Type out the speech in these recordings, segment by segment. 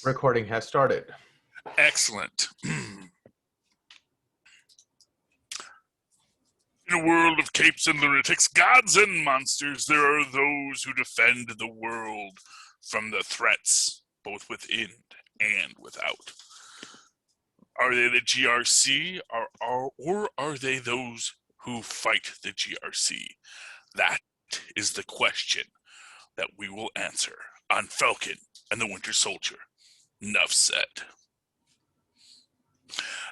Recording has started. Excellent. In a world of capes and lunatics, gods and monsters, there are those who defend the world from the threats, both within and without. Are they the GRC, or are they those who fight the GRC? That is the question that we will answer on Falcon and the Winter Soldier. Enough said.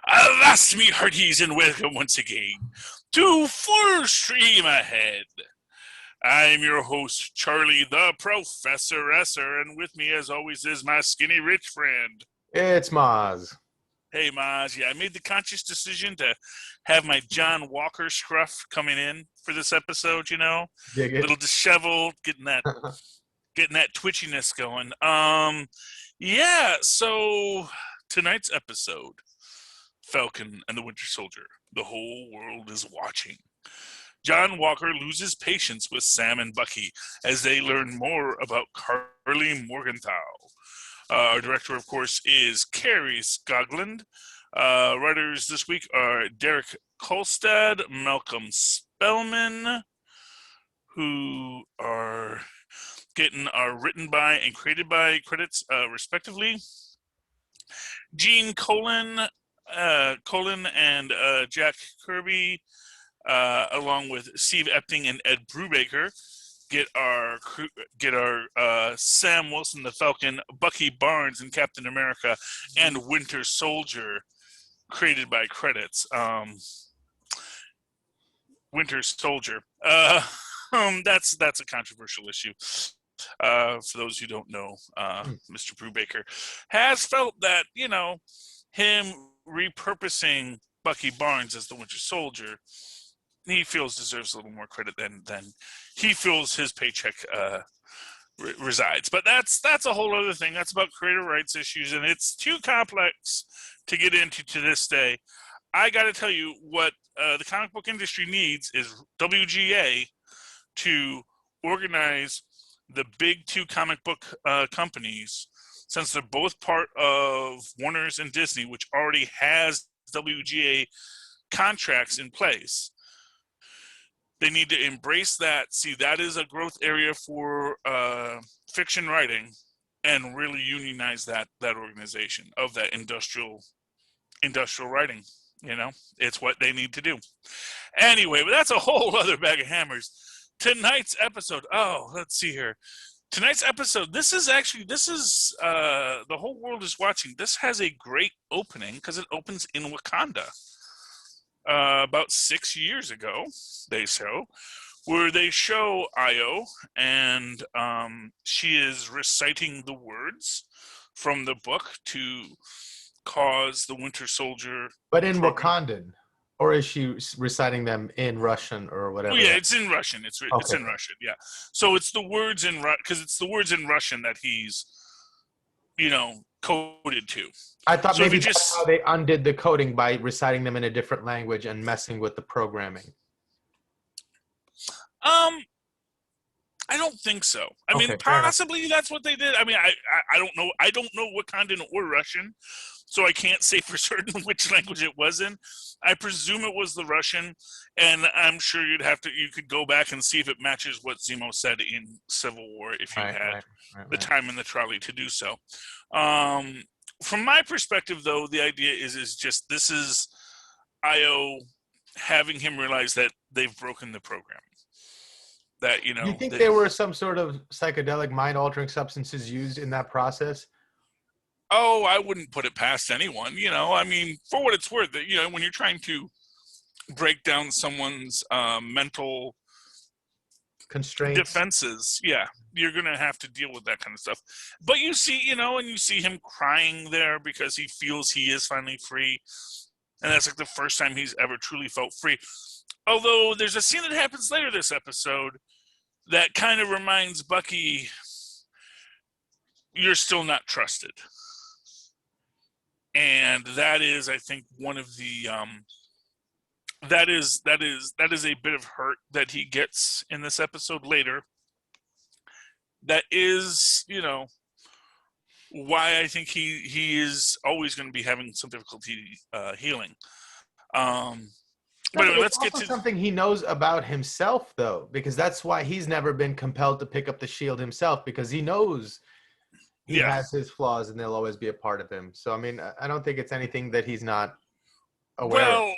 Avast me hearties and welcome once again to Full Stream Ahead. I'm your host, Charlie the Professor Esser, and with me as always is my skinny rich friend. It's Mozz. Hey Mozz, yeah, I made the conscious decision to have my John Walker scruff coming in for this episode, you know? Dig A it. little disheveled, getting that twitchiness going. Yeah, so tonight's episode, Falcon and the Winter Soldier. The whole world is watching. John Walker loses patience with Sam and Bucky as they learn more about Carly Morgenthau. Our director, of course, is Carrie Skoglund. Writers this week are Derek Kolstad, Malcolm Spellman, who are written by and created by credits, respectively. Gene Colan and Jack Kirby, along with Steve Epting and Ed Brubaker, get our Sam Wilson, the Falcon, Bucky Barnes, and Captain America, and Winter Soldier, created by credits. Winter Soldier. That's a controversial issue. For those who don't know, Mr. Brubaker has felt that, you know, him repurposing Bucky Barnes as the Winter Soldier, he feels deserves a little more credit than he feels his paycheck resides. But that's a whole other thing. That's about creator rights issues, and it's too complex to get into to this day. I got to tell you, what the comic book industry needs is WGA to organize the big two comic book companies, since they're both part of Warner's and Disney, which already has WGA contracts in place. They need to embrace that, see that is a growth area for fiction writing, and really unionize that organization of that industrial writing. You know, it's what they need to do. Anyway, but that's a whole other bag of hammers. Tonight's episode, let's see here. Tonight's episode, this is the whole world is watching. This has a great opening because it opens in Wakanda. About 6 years ago, they show Io, and she is reciting the words from the book to cause the Winter Soldier. But in Wakandan, or is she reciting them in Russian or whatever? Oh, yeah, it's in Russian. It's in Russian, yeah. So it's the words because it's the words in Russian that he's, you know, coded to. I thought so maybe that's how they undid the coding, by reciting them in a different language and messing with the programming. I don't think so. I mean, possibly that's what they did. I mean, I don't know. I don't know Wakandan or Russian, so I can't say for certain which language it was in. I presume it was the Russian, and I'm sure you could go back and see if it matches what Zemo said in Civil War if you had the time in the trolley to do so. From my perspective, though, the idea is just this is Io having him realize that they've broken the program. That, you know, you think there were some sort of psychedelic mind-altering substances used in that process? Oh, I wouldn't put it past anyone. You know, I mean, for what it's worth, you know, when you're trying to break down someone's mental constraints, defenses, yeah, you're gonna have to deal with that kind of stuff. But you see, you know, and you see him crying there because he feels he is finally free, and that's like the first time he's ever truly felt free. Although there's a scene that happens later this episode that kind of reminds Bucky, you're still not trusted. And that is, I think, one of the that is a bit of hurt that he gets in this episode later. That is, you know, why I think he is always going to be having some difficulty healing. But anyway, It's let's get also to something he knows about himself, though, because that's why he's never been compelled to pick up the shield himself, because he knows he has his flaws and they'll always be a part of him. So, I mean, I don't think it's anything that he's not aware of. Well,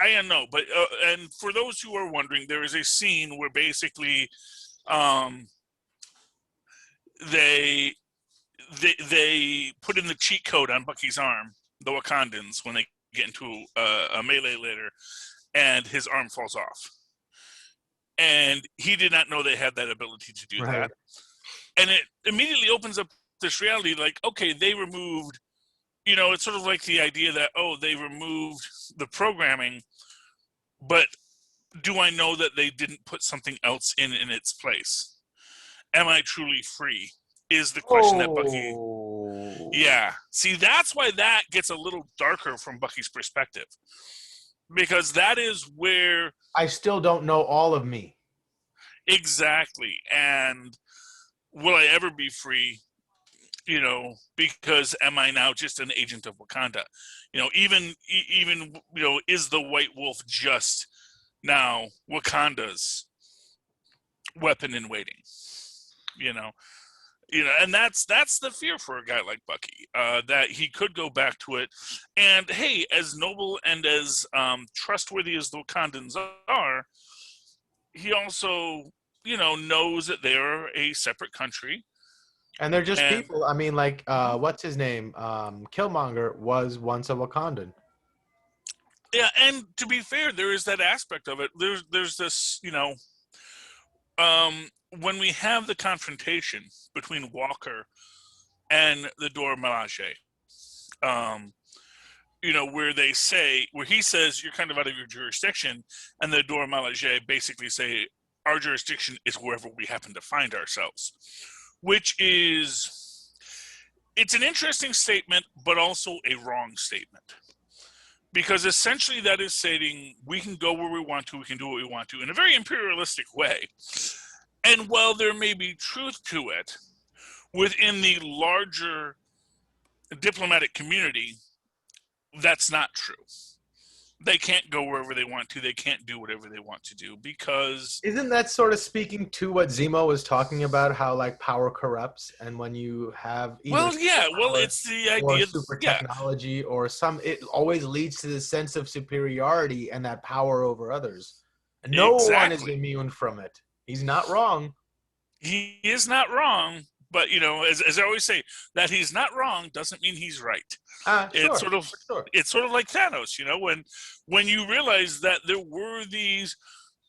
I don't know, but and for those who are wondering, there is a scene where basically they put in the cheat code on Bucky's arm, the Wakandans, when they get into a melee later, and his arm falls off. And he did not know they had that ability to do that. And it immediately opens up this reality, like, okay, they removed, it's sort of like the idea that, they removed the programming, but do I know that they didn't put something else in its place? Am I truly free? Is the question that Bucky... Yeah. See, that's why that gets a little darker from Bucky's perspective. Because that is where... I still don't know all of me. Exactly. And will I ever be free? Because am I now just an agent of Wakanda? Even is the White Wolf just now Wakanda's weapon in waiting? And that's the fear for a guy like Bucky, that he could go back to it. And hey, as noble and as trustworthy as the Wakandans are, he also, knows that they're a separate country. And they're just people. I mean, like, what's his name? Killmonger was once a Wakandan. Yeah, and to be fair, there is that aspect of it. There's this, when we have the confrontation between Walker and the Dora Milaje, where he says you're kind of out of your jurisdiction, and the Dora Milaje basically say our jurisdiction is wherever we happen to find ourselves, which is, it's an interesting statement, but also a wrong statement. Because essentially that is saying we can go where we want to, we can do what we want to, in a very imperialistic way. And while there may be truth to it, within the larger diplomatic community, that's not true. They can't go wherever they want to. They can't do whatever they want to do because... Isn't that sort of speaking to what Zemo was talking about, how, like, power corrupts, and when you have either it's the idea... or super technology or it always leads to this sense of superiority and that power over others. And no one is immune from it. He's not wrong. He is not wrong, but, as I always say, that he's not wrong doesn't mean he's right. It's sort of like Thanos, when you realize that there were these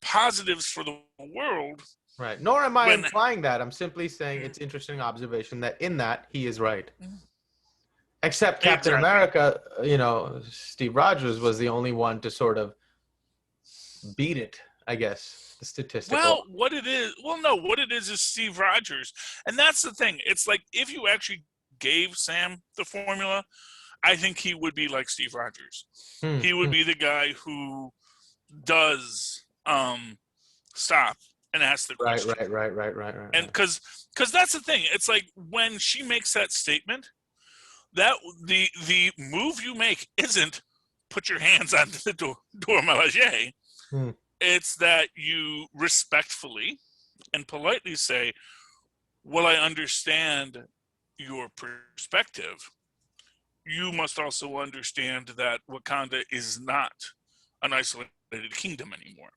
positives for the world. Right. Nor am I implying that. I'm simply saying it's interesting observation that in that he is right. Except Captain America, Steve Rogers was the only one to sort of beat it, I guess. The statistical. What it is Steve Rogers. And that's the thing. It's like if you actually gave Sam the formula, I think he would be like Steve Rogers. He would be the guy who does stop and ask the question. Right. And because that's the thing. It's like when she makes that statement, that the move you make isn't put your hands on the Dora Milaje. It's that you respectfully and politely say, well, I understand your perspective. You must also understand that Wakanda is not an isolated kingdom anymore,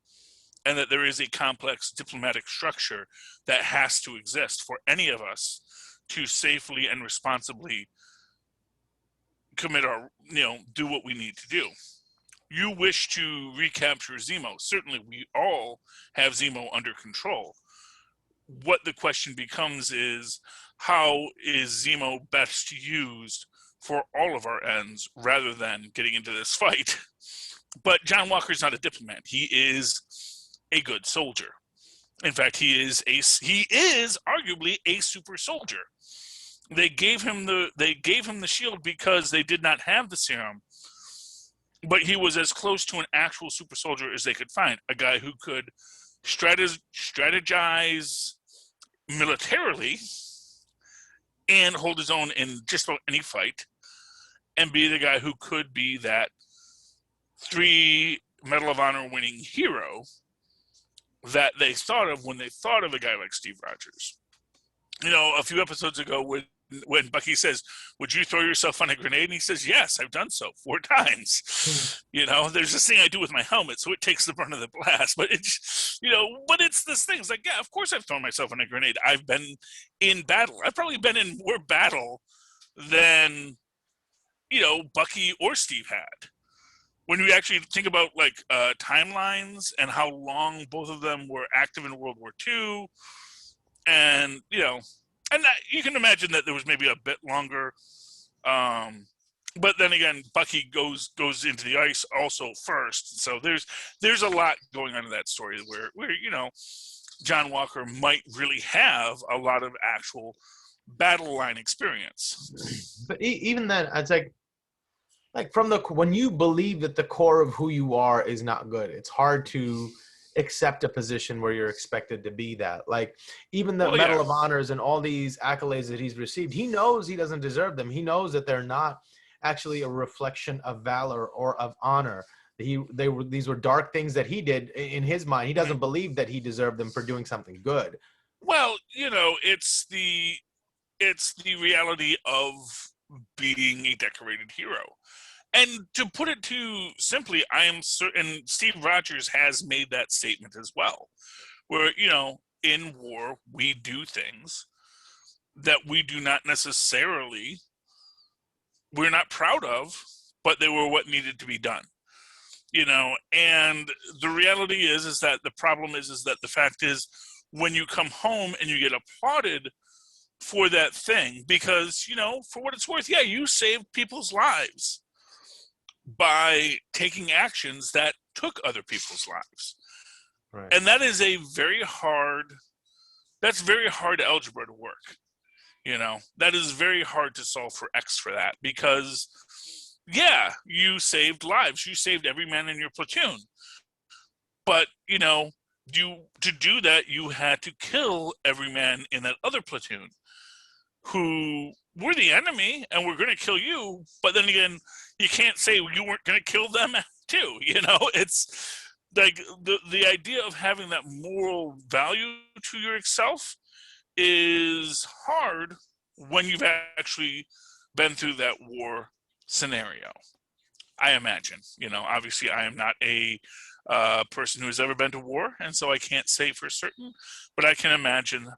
and that there is a complex diplomatic structure that has to exist for any of us to safely and responsibly commit our, do what we need to do. You wish to recapture Zemo. Certainly, we all have Zemo under control. What the question becomes is, how is Zemo best used for all of our ends rather than getting into this fight? But John Walker's not a diplomat. He is a good soldier. In fact, he is arguably a super soldier. They gave him the shield because they did not have the serum. But he was as close to an actual super soldier as they could find. A guy who could strategize militarily and hold his own in just about any fight, and be the guy who could be that 3 Medal of Honor winning hero that they thought of when they thought of a guy like Steve Rogers. A few episodes ago when Bucky says, "Would you throw yourself on a grenade?" and he says, "Yes, I've done so 4 times." There's this thing I do with my helmet, so it takes the brunt of the blast. But but it's this thing. It's like, yeah, of course I've thrown myself on a grenade. I've been in battle. I've probably been in more battle than Bucky or Steve had. When you actually think about timelines and how long both of them were active in World War II, and and you can imagine that there was maybe a bit longer, but then again, Bucky goes into the ice also first, so there's a lot going on in that story where John Walker might really have a lot of actual battle line experience. But even then, it's like when you believe that the core of who you are is not good, it's hard to accept a position where you're expected to be that. Like even the Medal of Honors and all these accolades that he's received, he knows he doesn't deserve them. He knows that they're not actually a reflection of valor or of honor. These were dark things that he did in his mind. He doesn't believe that he deserved them for doing something good. Well, it's the reality of being a decorated hero. And to put it too simply, I am certain Steve Rogers has made that statement as well, where, in war, we do things that we do not necessarily, we're not proud of, but they were what needed to be done. And the reality is that the problem is that the fact is when you come home and you get applauded for that thing, because, for what it's worth, yeah, you saved people's lives by taking actions that took other people's lives. Right. And that is very hard algebra to work. That is very hard to solve for X for that, because yeah, you saved lives. You saved every man in your platoon. But, to do that, you had to kill every man in that other platoon who were the enemy and were going to kill you. But then again, you can't say you weren't going to kill them too. It's like the idea of having that moral value to yourself is hard when you've actually been through that war scenario, I imagine. Obviously I am not a person who has ever been to war, and so I can't say for certain, but I can imagine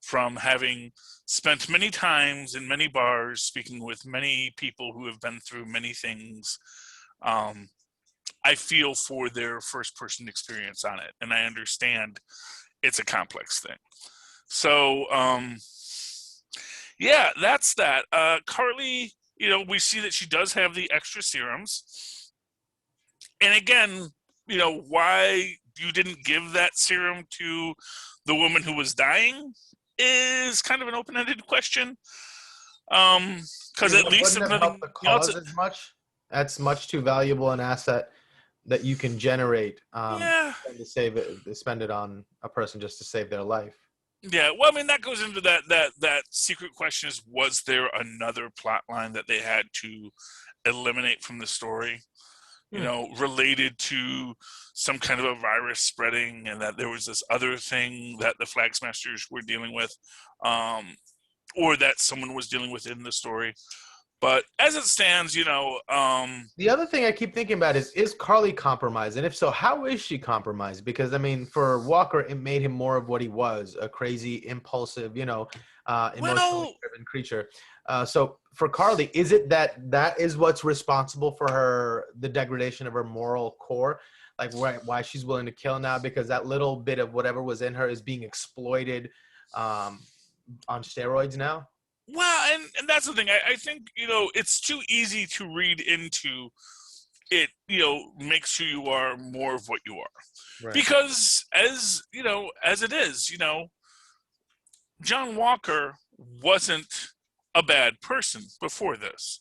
from having spent many times in many bars speaking with many people who have been through many things, I feel for their first person experience on it, and I understand it's a complex thing. So yeah, that's that. Carly, we see that she does have the extra serums, and again, why you didn't give that serum to the woman who was dying is kind of an open-ended question. Because at least wouldn't help the cause as much. That's much too valuable an asset that you can generate. Yeah. To spend it on a person just to save their life. Yeah, well, I mean, that goes into that secret question is, was there another plot line that they had to eliminate from the story? Related to some kind of a virus spreading, and that there was this other thing that the Flag Smashers were dealing with, or that someone was dealing with in the story. But as it stands, the other thing I keep thinking about is Carly compromised? And if so, how is she compromised? Because, I mean, for Walker, it made him more of what he was, a crazy, impulsive, emotionally driven creature. So for Carly, is it that is what's responsible for the degradation of her moral core? Like why she's willing to kill now? Because that little bit of whatever was in her is being exploited on steroids now? Well, and that's the thing. I think, it's too easy to read into it, makes who you are more of what you are. Right. Because as it is, John Walker wasn't a bad person before this,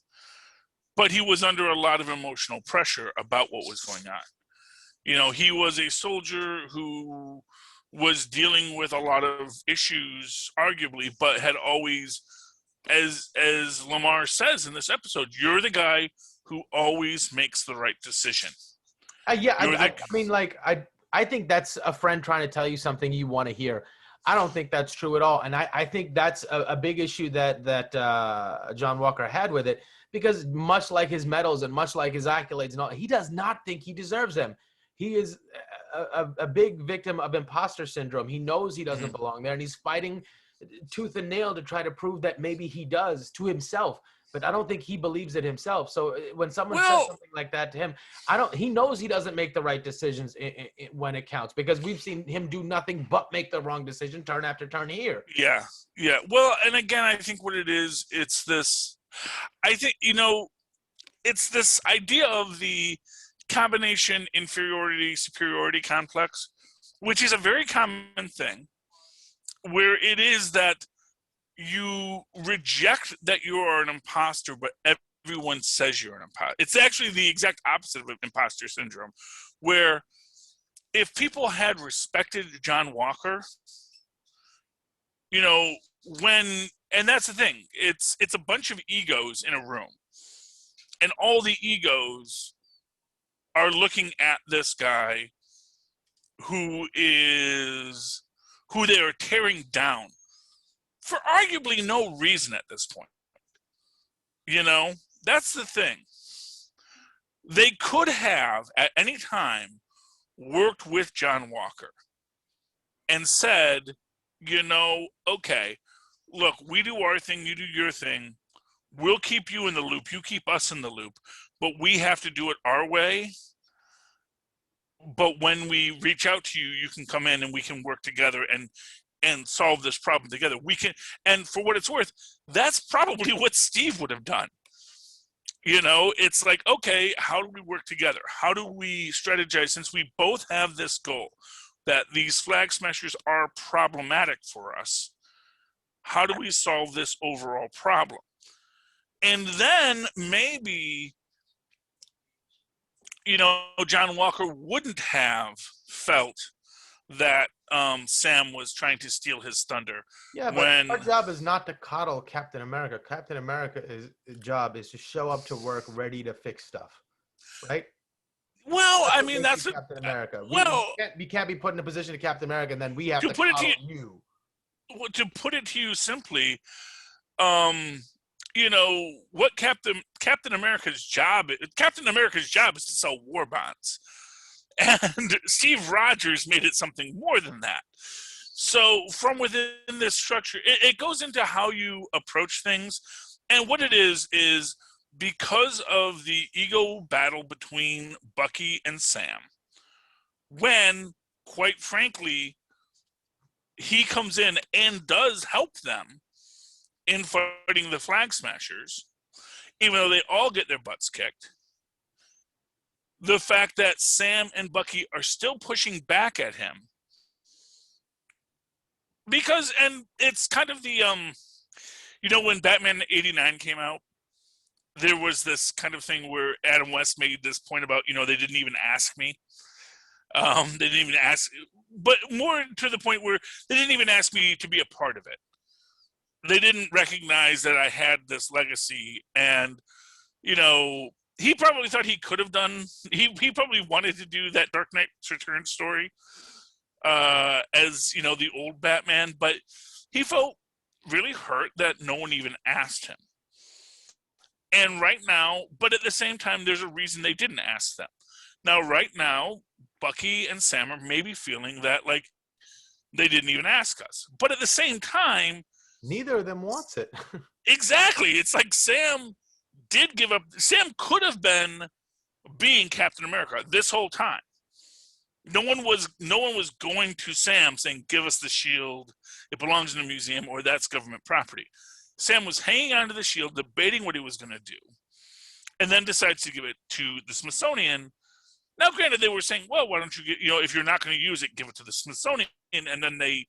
but he was under a lot of emotional pressure about what was going on. He was a soldier who was dealing with a lot of issues, arguably, but had always as Lamar says in this episode, you're the guy who always makes the right decision. I think that's a friend trying to tell you something you want to hear. I don't think that's true at all, and I think that's a big issue that John Walker had with it, because much like his medals and much like his accolades and all, he does not think he deserves them. He is a big victim of imposter syndrome. He knows he doesn't belong there, and he's fighting tooth and nail to try to prove that maybe he does to himself. But I don't think he believes it himself. So when someone says something like that to him, he knows he doesn't make the right decisions when it counts, because we've seen him do nothing but make the wrong decision turn after turn here. Yeah. Well, and again, I think what it is, it's this, I think, it's this idea of the combination inferiority, superiority complex, which is a very common thing, where it is that you reject that you are an imposter, but everyone says you're an imposter. It's actually the exact opposite of imposter syndrome, where if people had respected John Walker, and that's the thing, it's a bunch of egos in a room, and all the egos are looking at this guy who they are tearing down for arguably no reason at this point. That's the thing. They could have at any time worked with John Walker and said, okay, look, we do our thing, you do your thing. We'll keep you in the loop, you keep us in the loop, but we have to do it our way. But when we reach out to you, you can come in and we can work together and solve this problem together. We can, and for what it's worth, that's probably what Steve would have done. It's like, okay, how do we work together? How do we strategize, since we both have this goal that these flag smashers are problematic for us? How do we solve this overall problem? And then maybe, John Walker wouldn't have felt that Sam was trying to steal his thunder. Yeah, but our job is not to coddle Captain America. Captain America's job is to show up to work ready to fix stuff, right? Well, I mean, that's Captain America. We can't be put in a position of Captain America, and then we have to coddle you. To put it to you simply, what Captain America's job is to sell war bonds. And Steve Rogers made it something more than that. So from within this structure, it goes into how you approach things. And what it is because of the ego battle between Bucky and Sam, when, quite frankly, he comes in and does help them in fighting the Flag Smashers, even though they all get their butts kicked, the fact that Sam and Bucky are still pushing back at him, because, and it's kind of the, when Batman 89 came out, there was this kind of thing where Adam West made this point about, they didn't even ask me. They didn't even ask, but more to the point where they didn't even ask me to be a part of it. They didn't recognize that I had this legacy, and, he probably thought he could have done. He probably wanted to do that Dark Knight's Return story as the old Batman, but he felt really hurt that no one even asked him. And right now, but at the same time, there's a reason they didn't ask them. Now, right now, Bucky and Sam are maybe feeling that like they didn't even ask us, but at the same time, neither of them wants it. Exactly, it's like Sam did give up. Sam could have been being Captain America this whole time. No one was going to Sam saying, "Give us the shield. It belongs in a museum," or "That's government property." Sam was hanging onto the shield, debating what he was going to do, and then decides to give it to the Smithsonian. Now, granted, they were saying, "Well, why don't you get, if you're not going to use it, give it to the Smithsonian," and then they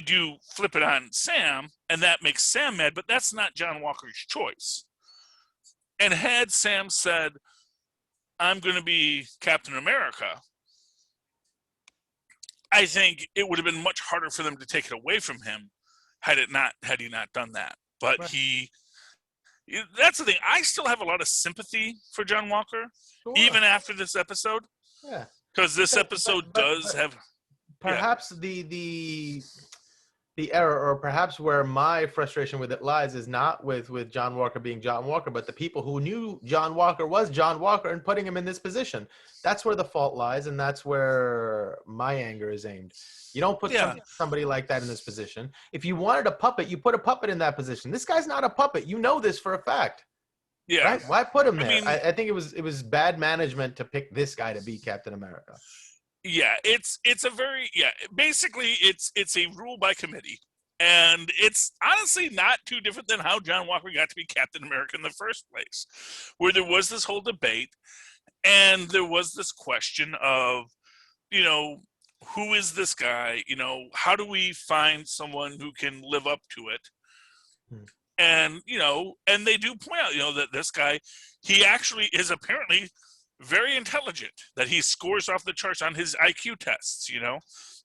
do flip it on Sam, and that makes Sam mad. But that's not John Walker's choice. And had Sam said, "I'm going to be Captain America," I think it would have been much harder for them to take it away from him had he not done that. but Right. that's the thing. I still have a lot of sympathy for John Walker, Sure. even after this episode, Yeah. because this Because, episode does have, yeah, perhaps the error, or perhaps where my frustration with it lies, is not with John Walker being John Walker, but the people who knew John Walker was John Walker and putting him in this position. That's where the fault lies, and that's where my anger is aimed. You don't put yeah, somebody like that in this position. If you wanted a puppet, you put a puppet in that position. This guy's not a puppet. You know this for a fact, yeah. right? Why put him I there? mean, I think it was bad management to pick this guy to be Captain America. yeah, it's a very, yeah. Basically, it's a rule by committee, and it's honestly not too different than how John Walker got to be Captain America in the first place, where there was this whole debate, and there was this question of, you know, who is this guy? You know, how do we find someone who can live up to it? Hmm. And, you know, and they do point out, you know, that this guy, he actually is apparently very intelligent, that he scores off the charts on his IQ tests, you know.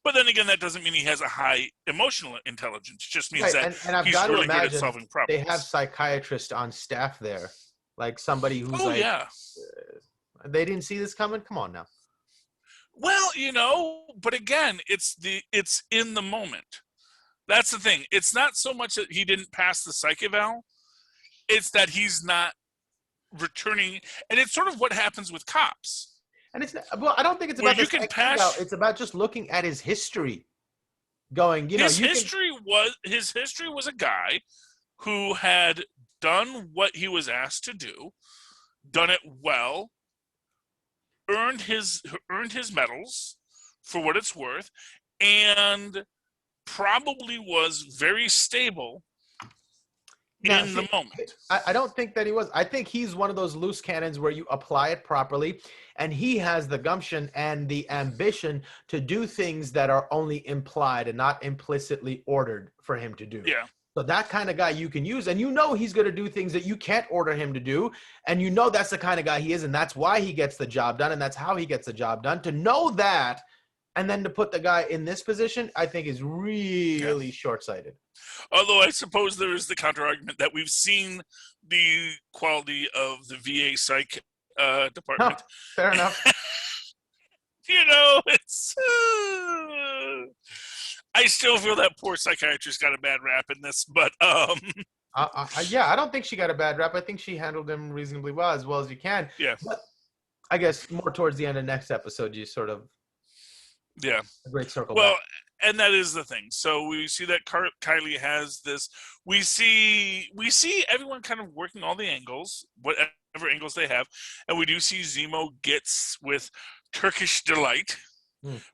But then again, that doesn't mean he has a high emotional intelligence. It just means Right, that and I've he's got to really good at imagine solving they have problems. psychiatrists on staff there, like somebody who's Oh, like, yeah. they didn't see this coming. Come on now. Well, you know, but again, it's in the moment. That's the thing. It's not so much that he didn't pass the psych eval, it's that he's not returning. And it's sort of what happens with cops, And it's well, I don't think it's where about you this can eval. pass. It's about just looking at his history, going, you can. His history was a guy who had done what he was asked to do, done it well, earned his medals for what it's worth, and probably was very stable Now, in the see, moment. I don't think that he was. I think he's one of those loose cannons where you apply it properly, and he has the gumption and the ambition to do things that are only implied and not implicitly ordered for him to do. Yeah. So that kind of guy you can use, and you know he's going to do things that you can't order him to do, and you know that's the kind of guy he is, and that's why he gets the job done, and that's how he gets the job done. To know that, and then to put the guy in this position, I think is really short-sighted. Although I suppose there is the counter argument that we've seen the quality of the VA psych department. No, fair enough. You know, it's. I still feel that poor psychiatrist got a bad rap in this, but Yeah, I don't think she got a bad rap. I think she handled him reasonably well as you can. yeah, But I guess more towards the end of next episode, you sort of yeah. a great circle Well, back. and that is the thing. So we see that Kylie has this. We see everyone kind of working all the angles, whatever angles they have, and we do see Zemo gets with Turkish delight.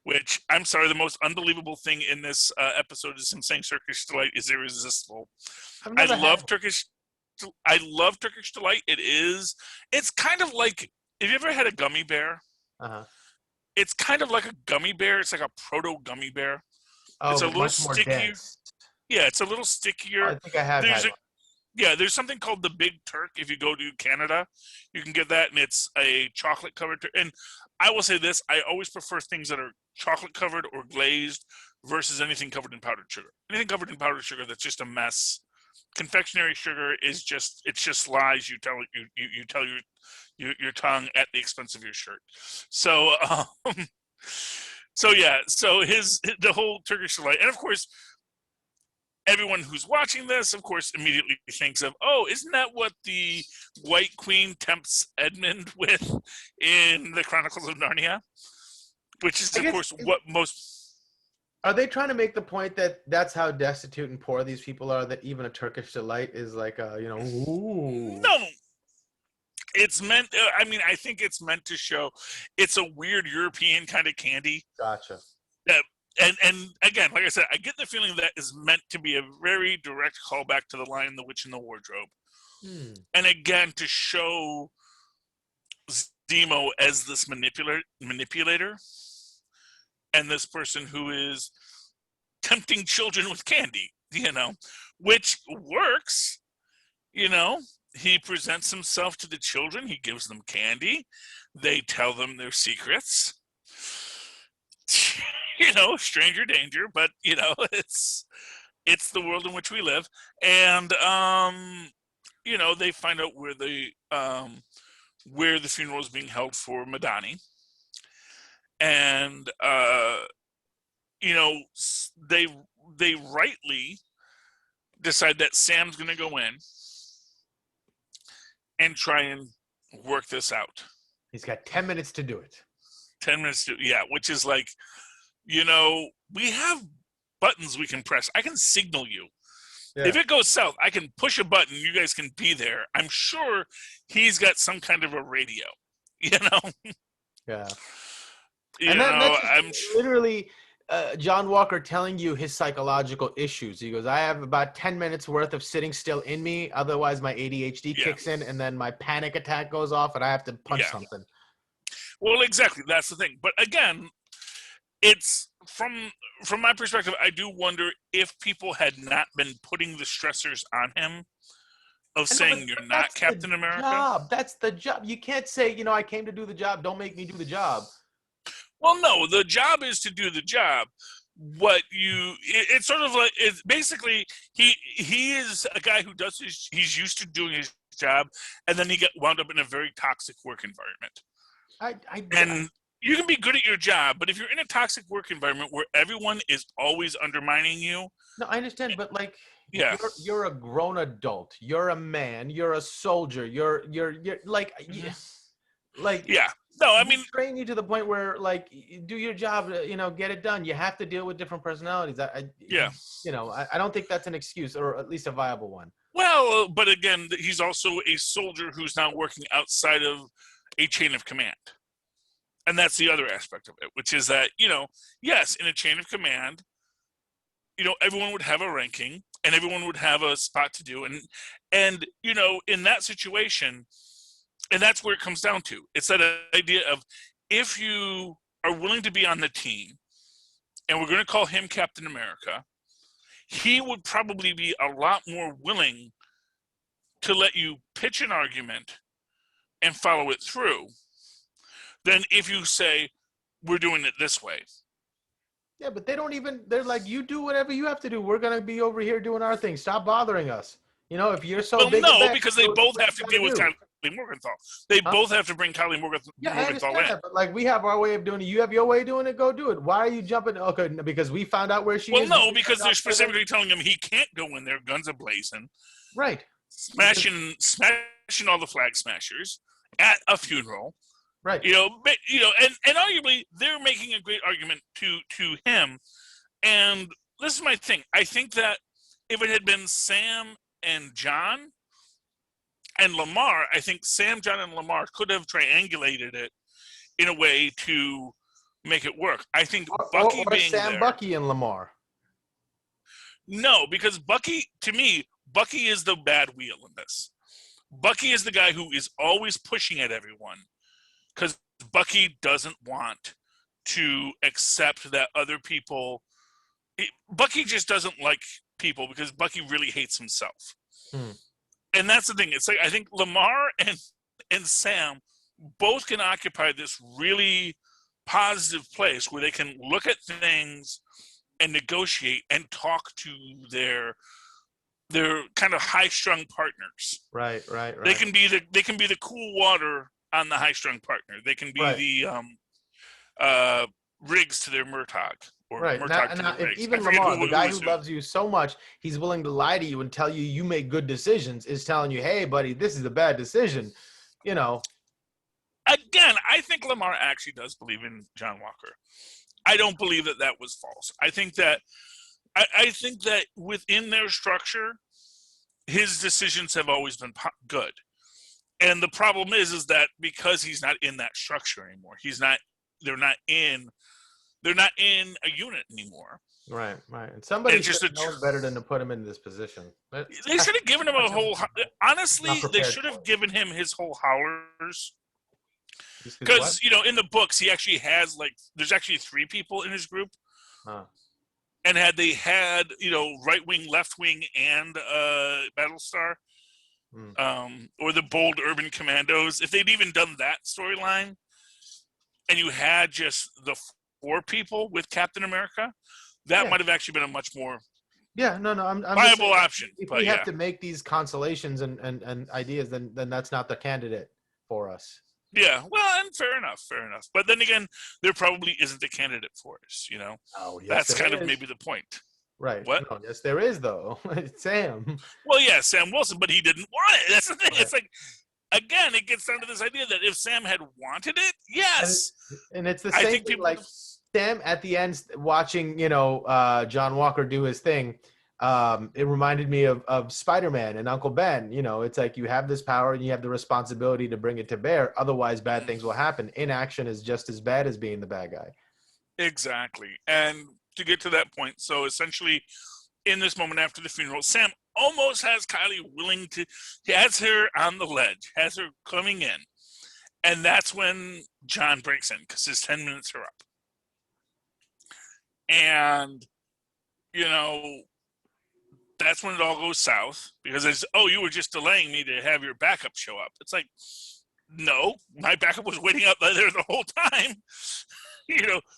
Which, I'm sorry, the most unbelievable thing in this episode is him saying Turkish delight is irresistible. I love Turkish delight. It's kind of like, have you ever had a gummy bear? Uh-huh. It's kind of like a gummy bear. It's like a proto gummy bear. Oh, It's a little much more stickier. dense. Yeah, it's a little stickier. I think I have had one. Yeah, there's something called the Big Turk. If you go to Canada, you can get that, and it's a chocolate covered. And I will say this: I always prefer things that are chocolate covered or glazed versus anything covered in powdered sugar. Anything covered in powdered sugar, that's just a mess. Confectionery sugar it's just lies. You tell your tongue at the expense of your shirt. So so yeah, so the whole Turkish delight, and of course, everyone who's watching this, of course, immediately thinks of, oh, isn't that what the White Queen tempts Edmund with in the Chronicles of Narnia? Which is, of course, what most... Are they trying to make the point that that's how destitute and poor these people are, that even a Turkish delight is like a, ooh. No. It's meant, I think it's meant to show it's a weird European kind of candy. Gotcha. That And again, like I said, I get the feeling that is meant to be a very direct callback to The Lion, the Witch, and the Wardrobe. And again, to show Zemo as this manipulator and this person who is tempting children with candy, which works. He presents himself to the children. He gives them candy. They tell them their secrets. Stranger danger, but it's it's the world in which we live, and they find out where the funeral is being held for Madani, and they rightly decide that Sam's going to go in and try and work this out. He's got 10 minutes to do it. 10 minutes to, yeah, which is like, we have buttons we can press. I can signal you. Yeah. If it goes south, I can push a button. You guys can be there. I'm sure he's got some kind of a radio, Yeah. I'm literally John Walker telling you his psychological issues. He goes, I have about 10 minutes worth of sitting still in me. Otherwise, my ADHD kicks in, and then my panic attack goes off, and I have to punch something. Well, exactly. That's the thing. But again, it's from my perspective, I do wonder if people had not been putting the stressors on him of saying you're not Captain America. That's the job. You can't say, I came to do the job. Don't make me do the job. Well, no, the job is to do the job. It's sort of like, it's basically, he is a guy who he's used to doing his job, and then he wound up in a very toxic work environment. And you can be good at your job, but if you're in a toxic work environment where everyone is always undermining you. No, I understand, but you're a grown adult. You're a man. You're a soldier. You're like, yeah. No, I mean, train you to the point where, like, do your job, get it done. You have to deal with different personalities. I don't think that's an excuse, or at least a viable one. Well, but again, he's also a soldier who's now working outside of a chain of command. And that's the other aspect of it, which is that, yes, in a chain of command, everyone would have a ranking and everyone would have a spot to do. And in that situation, and that's where it comes down to. It's that idea of, if you are willing to be on the team, and we're going to call him Captain America, he would probably be a lot more willing to let you pitch an argument and follow it through than if you say, we're doing it this way. Yeah, but they're like, you do whatever you have to do. We're going to be over here doing our thing. Stop bothering us. If you're so big. No, because they both have to deal with Kylie Morgenthau. They both have to bring Kylie Morgenthau in. That, but like, we have our way of doing it. You have your way of doing it. Go do it. Why are you jumping? Okay, because we found out where she is. Well, no, because they're specifically telling him he can't go in there, guns a-blazing. Right. Smashing all the flag smashers at a funeral. Right. And arguably they're making a great argument to him. And this is my thing. I think that if it had been Sam and John and Lamar, I think Sam, John, and Lamar could have triangulated it in a way to make it work. I think Bucky or being Sam, there, Bucky, and Lamar. No, because Bucky, to me, Bucky is the bad wheel in this. Bucky is the guy who is always pushing at everyone, because Bucky doesn't want to accept that other people. Bucky just doesn't like people because Bucky really hates himself. And that's the thing. It's like, I think Lamar and Sam both can occupy this really positive place where they can look at things and negotiate and talk to their kind of high-strung partners. Right. They can be the cool water on the high-strung partner. They can be the Riggs to their Murtaugh. Right. Now, if even Lamar, the guy who loves you so much, he's willing to lie to you and tell you make good decisions, is telling you, hey, buddy, this is a bad decision. Again, I think Lamar actually does believe in John Walker. I don't believe that was false. I think that within their structure, his decisions have always been good. And the problem is that because he's not in that structure anymore, they're not in a unit anymore. Right. And somebody should have known better than to put him in this position. They should have given him a whole. Honestly, they should have given him his whole howlers. Because in the books, he actually has there's actually 3 people in his group. And had they had right wing, left wing, and Battlestar, or the bold urban commandos, if they'd even done that storyline, and you had just the 4 people with Captain America, that might have actually been a much more Yeah, no, I'm viable option. If but we have yeah. to make these consolations and ideas, then that's not the candidate for us. Yeah, well, and fair enough. But then again, there probably isn't a candidate for us, Oh, yes, That's there kind of is. maybe the point. Right. What? No, yes, there is, though. It's Sam. Well, yeah, Sam Wilson, but he didn't want it. That's the thing. Right. It's like, again, it gets down to this idea that if Sam had wanted it, yes. And it's the I same think thing, people like Sam at the end watching, John Walker do his thing. It reminded me of Spider-Man and Uncle Ben. It's like you have this power and you have the responsibility to bring it to bear. Otherwise, bad things will happen. Inaction is just as bad as being the bad guy. Exactly. And to get to that point, so essentially in this moment after the funeral, Sam almost has Kylie he has her on the ledge, has her coming in. And that's when John breaks in because his 10 minutes are up. And, that's when it all goes south because it's, you were just delaying me to have your backup show up. It's like, no, my backup was waiting out there the whole time,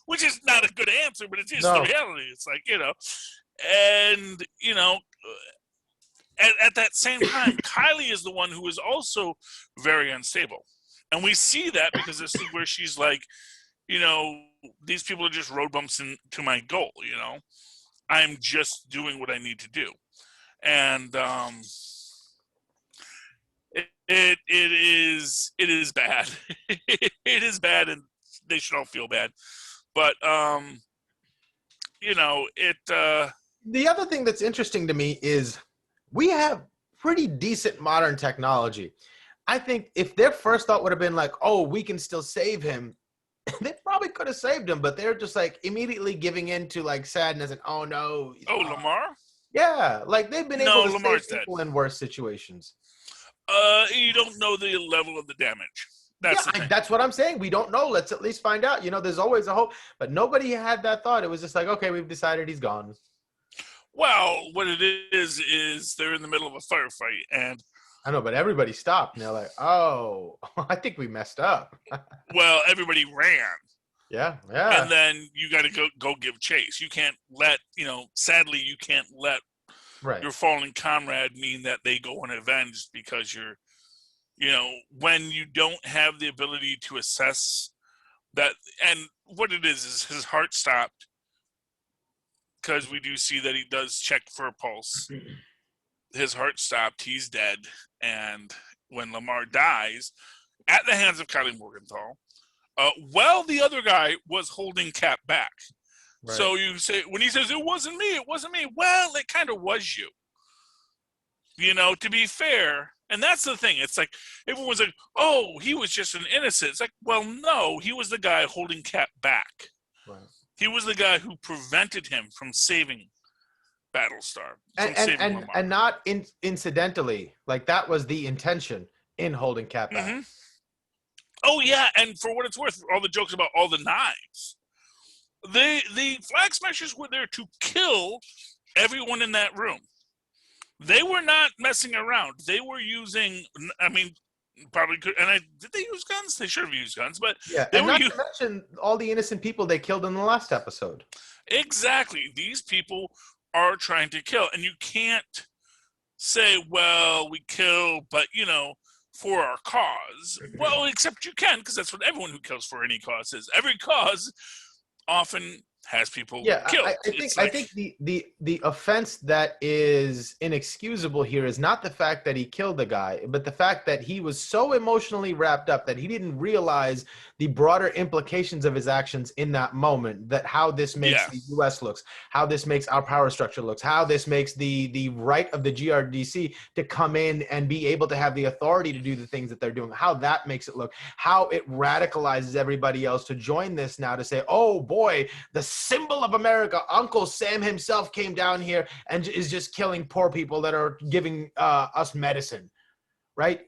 which is not a good answer, but it is the reality. It's like, and, at that same time, Kylie is the one who is also very unstable. And we see that because this is where she's like, these people are just road bumps to my goal, I'm just doing what I need to do. And it is bad. It is bad, and they should all feel bad. But the other thing that's interesting to me is we have pretty decent modern technology. I think if their first thought would have been like, we can still save him, they probably could have saved him, but they're just like immediately giving in to like sadness and no. Lamar? Yeah, like they've been able to Lamar's save people in worse situations. You don't know the level of the damage. That's what I'm saying. We don't know. Let's at least find out. There's always a hope, but nobody had that thought. It was just like, okay, we've decided he's gone. Well, what it is they're in the middle of a firefight, and I know, but everybody stopped, and they're like, I think we messed up. Well, everybody ran. Yeah. And then you got to go give chase. You can't let, sadly, you can't let your fallen comrade mean that they go unavenged because you're, when you don't have the ability to assess that. And what it is his heart stopped because we do see that he does check for a pulse. His heart stopped. He's dead. And when Lamar dies at the hands of Kylie Morgenthau, the other guy was holding Cap back. Right. So you say, when he says, it wasn't me, well, it kind of was you. To be fair, and that's the thing. It's like, everyone's like, he was just an innocent. It's like, well, no, he was the guy holding Cap back. Right. He was the guy who prevented him from saving Battlestar. And not incidentally, like that was the intention in holding Cap back. Mm-hmm. Oh, yeah, and for what it's worth, all the jokes about all the knives, the Flag Smashers were there to kill everyone in that room. They were not messing around. They were using, probably could, and did they use guns? They should have used guns, but they were to mention all the innocent people they killed in the last episode. Exactly. These people are trying to kill, and you can't say, well, we kill, but, for our cause. Well, except you can, because that's what everyone who kills for any cause is. Every cause often has people killed. I think the offense that is inexcusable here is not the fact that he killed the guy, but the fact that he was so emotionally wrapped up that he didn't realize the broader implications of his actions in that moment, that how this makes the U.S. looks, how this makes our power structure looks, how this makes the right of the GRDC to come in and be able to have the authority to do the things that they're doing, how that makes it look, how it radicalizes everybody else to join this now to say, oh boy, the symbol of America, Uncle Sam himself came down here and is just killing poor people that are giving us medicine. Right?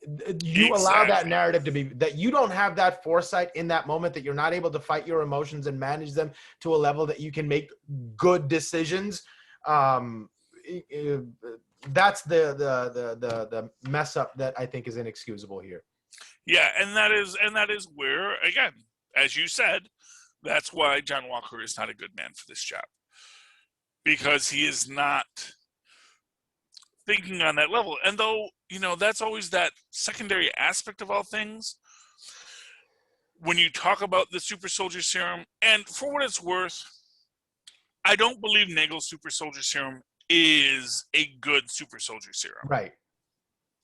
You allow that narrative to be, that you don't have that foresight in that moment, that you're not able to fight your emotions and manage them to a level that you can make good decisions. That's the mess up that I think is inexcusable here. Yeah, and that is where, again, as you said, that's why John Walker is not a good man for this job, because he is not thinking on that level. And though, that's always that secondary aspect of all things. When you talk about the super soldier serum, and for what it's worth, I don't believe Nagel's super soldier serum is a good super soldier serum. Right.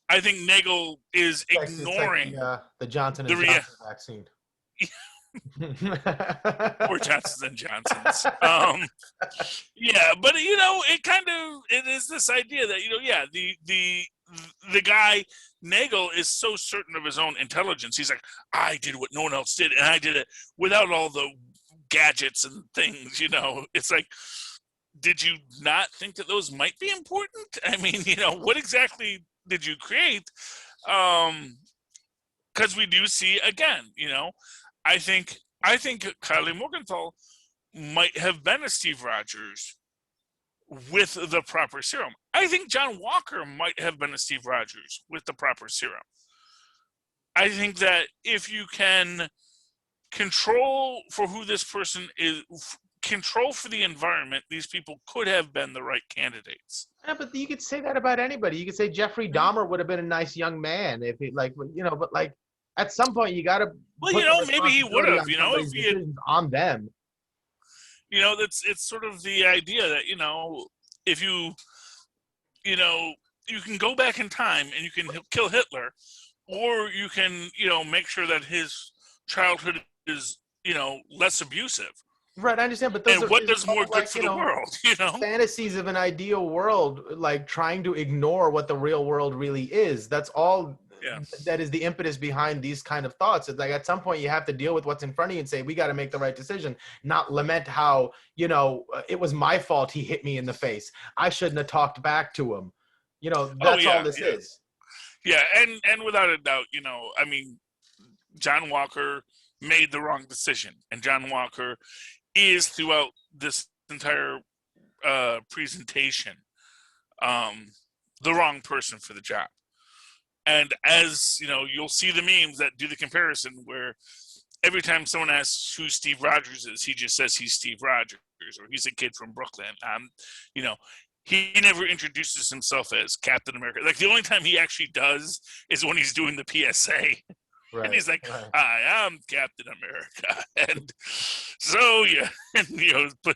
I think Nagel is ignoring it's like the Johnson & Johnson vaccine. Or Johnsons and Johnsons. Yeah, but it is this idea that the guy Nagel is so certain of his own intelligence. He's like, I did what no one else did, and I did it without all the gadgets and things. It's like, did you not think that those might be important? I mean, what exactly did you create? Because we do see again, I think Kylie Morgenthau might have been a Steve Rogers with the proper serum. I think John Walker might have been a Steve Rogers with the proper serum. I think that if you can control for who this person is, control for the environment, these people could have been the right candidates. Yeah, but you could say that about anybody. You could say Jeffrey Dahmer would have been a nice young man if he but at some point you got to. Well, maybe he would have. If he had on them. It's sort of the idea that if you can go back in time and you can kill Hitler, or you can make sure that his childhood is less abusive. Right, I understand, but what does more good for the world? Fantasies of an ideal world, like trying to ignore what the real world really is. That's all. Yeah. That is the impetus behind these kind of thoughts. It's like at some point you have to deal with what's in front of you and say, we got to make the right decision, not lament how, it was my fault he hit me in the face. I shouldn't have talked back to him. That's all this is. Yeah, and without a doubt, John Walker made the wrong decision. And John Walker is throughout this entire presentation the wrong person for the job. And as you'll see the memes that do the comparison where every time someone asks who Steve Rogers is, he just says he's Steve Rogers or he's a kid from Brooklyn. He never introduces himself as Captain America. Like the only time he actually does is when he's doing the PSA. Right, and he's like, right. Hi, I'm Captain America. And so, but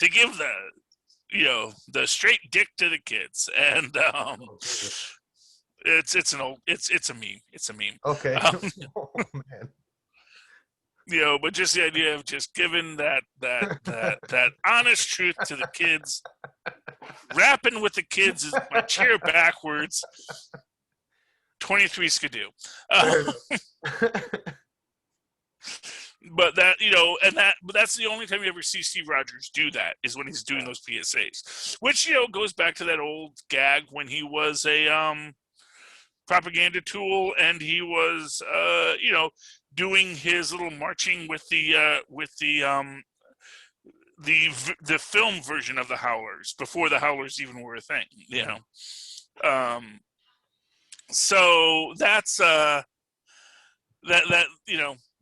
to give the straight dick to the kids. And it's a meme. It's a meme. Okay. Oh, man. But just the idea of just giving that honest truth to the kids, rapping with the kids is my chair backwards. 23 skidoo. But that's the only time you ever see Steve Rogers do that is when he's doing those PSAs, which goes back to that old gag when he was a propaganda tool and he was doing his little marching with the film version of the Howlers before the Howlers even were a thing, so that's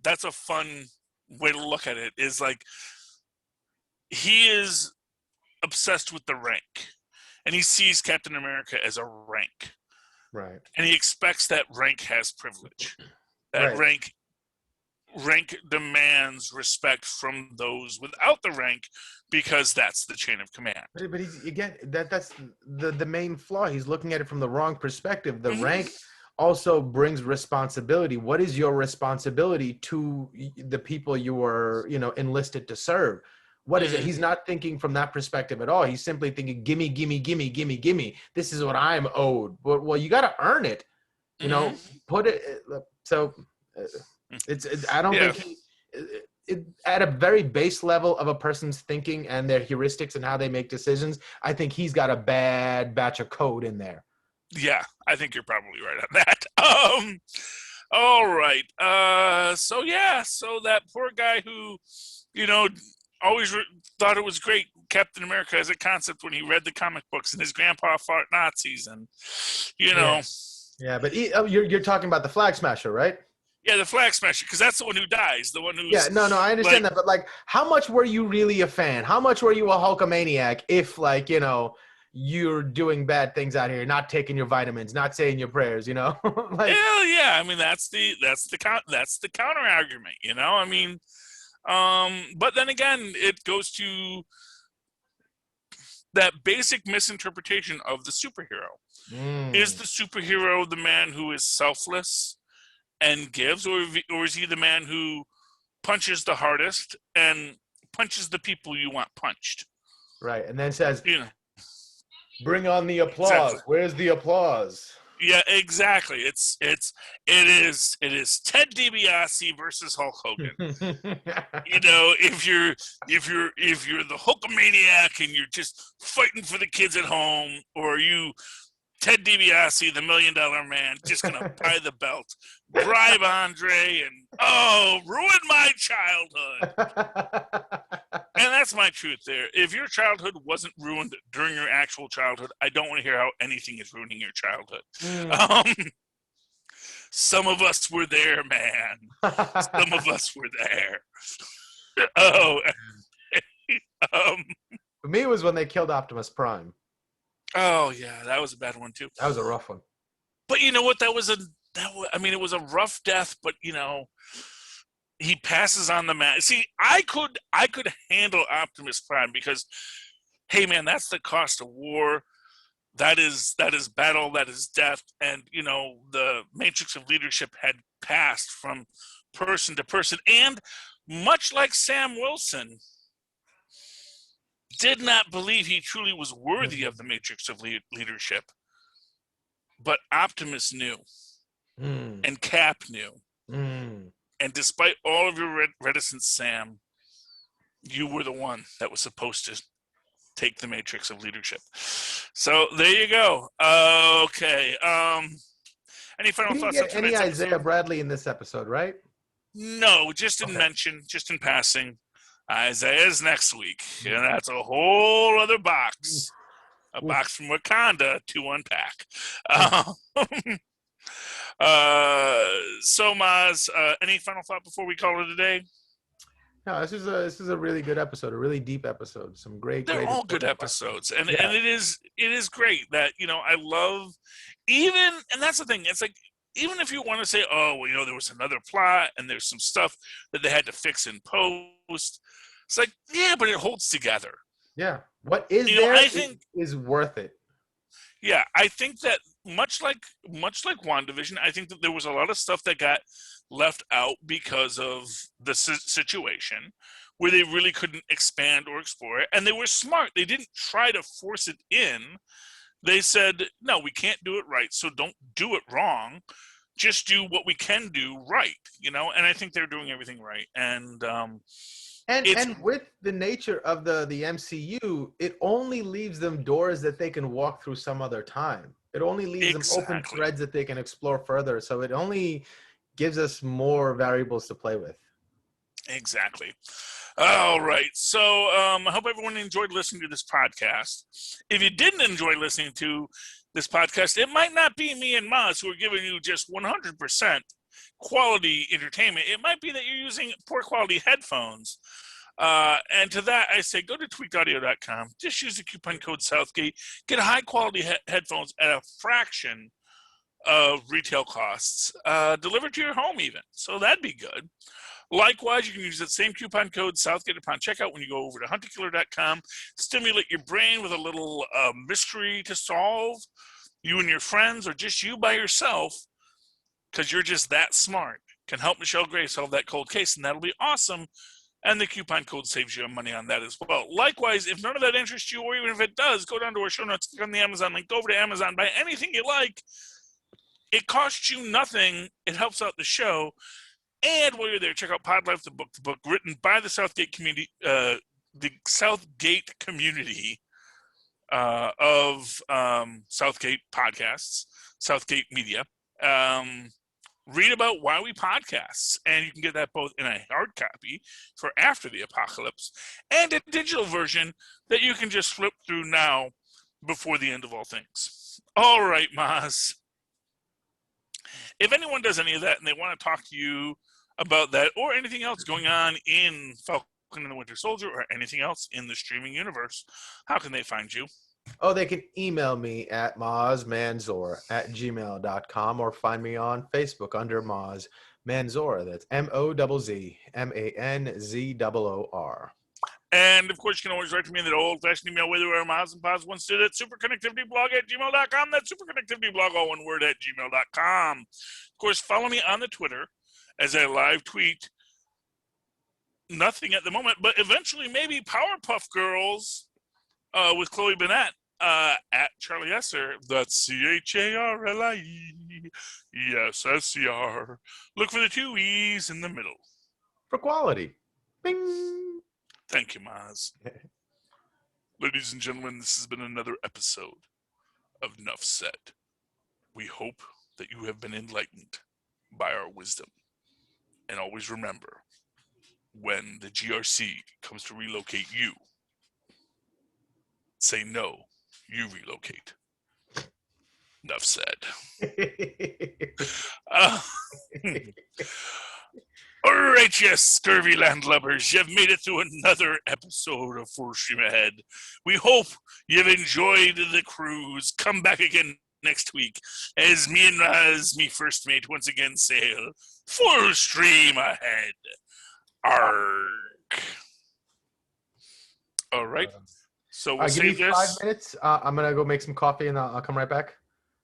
that's a fun way to look at it, is like he is obsessed with the rank and he sees Captain America as a rank. Right. And he expects that rank has privilege. That right. rank demands respect from those without the rank because that's the chain of command. But he's, again, that's the main flaw. He's looking at it from the wrong perspective. The rank also brings responsibility. What is your responsibility to the people you are, enlisted to serve? What is it? He's not thinking from that perspective at all. He's simply thinking, gimme, gimme, gimme, gimme, gimme. This is what I'm owed. But, well, you got to earn it. Put it. So I don't think at a very base level of a person's thinking and their heuristics and how they make decisions, I think he's got a bad batch of code in there. Yeah, I think you're probably right on that. All right. So that poor guy who, always thought it was great, Captain America as a concept when he read the comic books and his grandpa fought Nazis and, Yeah, but you're talking about the Flag Smasher, right? Yeah, the Flag Smasher, because that's the one who dies, the one who's... Yeah, no, I understand that, but, how much were you really a fan? How much were you a Hulkamaniac if, you're doing bad things out here, not taking your vitamins, not saying your prayers, like hell yeah. I mean, that's the counter argument, I mean, but then again, it goes to that basic misinterpretation of the superhero. Is the superhero the man who is selfless and gives, or is he the man who punches the hardest and punches the people you want punched? Right, and then says, bring on the applause. Exactly. Where's the applause? Yeah, exactly. It is Ted DiBiase versus Hulk Hogan. If you're the Hulkamaniac and you're just fighting for the kids at home, or are you Ted DiBiase, the $1 Million Man, just gonna buy the belt, bribe Andre, and ruin my childhood. And that's my truth there. If your childhood wasn't ruined during your actual childhood, I don't want to hear how anything is ruining your childhood. Some of us were there, man. Some of us were there. For me, it was when they killed Optimus Prime. Oh yeah, that was a bad one too. That was a rough one. But you know what? It was a rough death. But he passes on the mat. See, I could handle Optimus Prime because, hey man, that's the cost of war. That is battle. That is death. And the matrix of leadership had passed from person to person. And much like Sam Wilson did not believe he truly was worthy of the matrix of leadership, but Optimus knew, and Cap knew. And despite all of your reticence, Sam, you were the one that was supposed to take the matrix of leadership. So there you go. Okay. Any final thoughts? Get any Isaiah Bradley in this episode, right? No, just in mention, just in passing. Isaiah's next week, and that's a whole other box. A box from Wakanda to unpack. So Mozz, any final thought before we call it a day? No, this is a really good episode, a really deep episode. Some great. They're all good episodes, and it is great that I love and that's the thing. It's like, even if you want to say, there was another plot and there's some stuff that they had to fix in post, it's like, yeah, but it holds together. Yeah, what is there? I think is worth it. Yeah, I think that much like WandaVision, I think that there was a lot of stuff that got left out because of the situation where they really couldn't expand or explore it. And they were smart. They didn't try to force it in. They said, no, we can't do it right, so don't do it wrong. Just do what we can do right, And I think they're doing everything right. And with the nature of the MCU, it only leaves them doors that they can walk through some other time. It only leaves them open threads that they can explore further. So it only gives us more variables to play with. Exactly. All right. So I hope everyone enjoyed listening to this podcast. If you didn't enjoy listening to this podcast, it might not be me and Mozz who are giving you just 100% quality entertainment. It might be that you're using poor quality headphones. And to that, I say go to tweakedaudio.com. Just use the coupon code Southgate. Get high quality headphones at a fraction of retail costs, delivered to your home even. So that'd be good. Likewise, you can use that same coupon code Southgate upon checkout when you go over to hunterkiller.com. Stimulate your brain with a little mystery to solve. You and your friends, or just you by yourself, because you're just that smart, can help Michelle Gray solve that cold case, and that'll be awesome. And the coupon code saves you money on that as well. Likewise, if none of that interests you, or even if it does, go down to our show notes, click on the Amazon link, go over to Amazon, buy anything you like. It costs you nothing. It helps out the show. And while you're there, check out Pod Life, the book written by the Southgate community, of Southgate Podcasts, Southgate Media. Read about why we podcast, and you can get that both in a hard copy for after the apocalypse and a digital version that you can just flip through now before the end of all things. All right, Mozz. If anyone does any of that and they want to talk to you about that or anything else going on in Falcon and the Winter Soldier or anything else in the streaming universe, how can they find you? Oh, they can email me at mozzmanzoor@gmail.com or find me on Facebook under Mozz Manzoor. That's MOZZMANZOOR. And, of course, you can always write to me in that old-fashioned email, whether we're Mozz and Poz once did at superconnectivityblog@gmail.com. That's superconnectivityblog, all one word, at gmail.com. Of course, follow me on the Twitter as I live tweet. Nothing at the moment, but eventually maybe Powerpuff Girls with Chloe Bennett at Charlie Esser. That's CHARLIE. Yes, SCR. Look for the 2 E's in the middle. For quality. Bing. Thank you, Mozz. Ladies and gentlemen, this has been another episode of Nuff Said. We hope that you have been enlightened by our wisdom. And always remember, when the GRC comes to relocate you, say no, you relocate. Enough said. All right, yes, scurvy landlubbers, you've made it through another episode of Full Stream Ahead. We hope you've enjoyed the cruise. Come back again next week as me and Raz, me first mate, once again sail full stream ahead. Arg. All right. So we'll save give me this. 5 minutes. I'm going to go make some coffee and I'll come right back.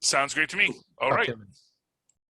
Sounds great to me. All right.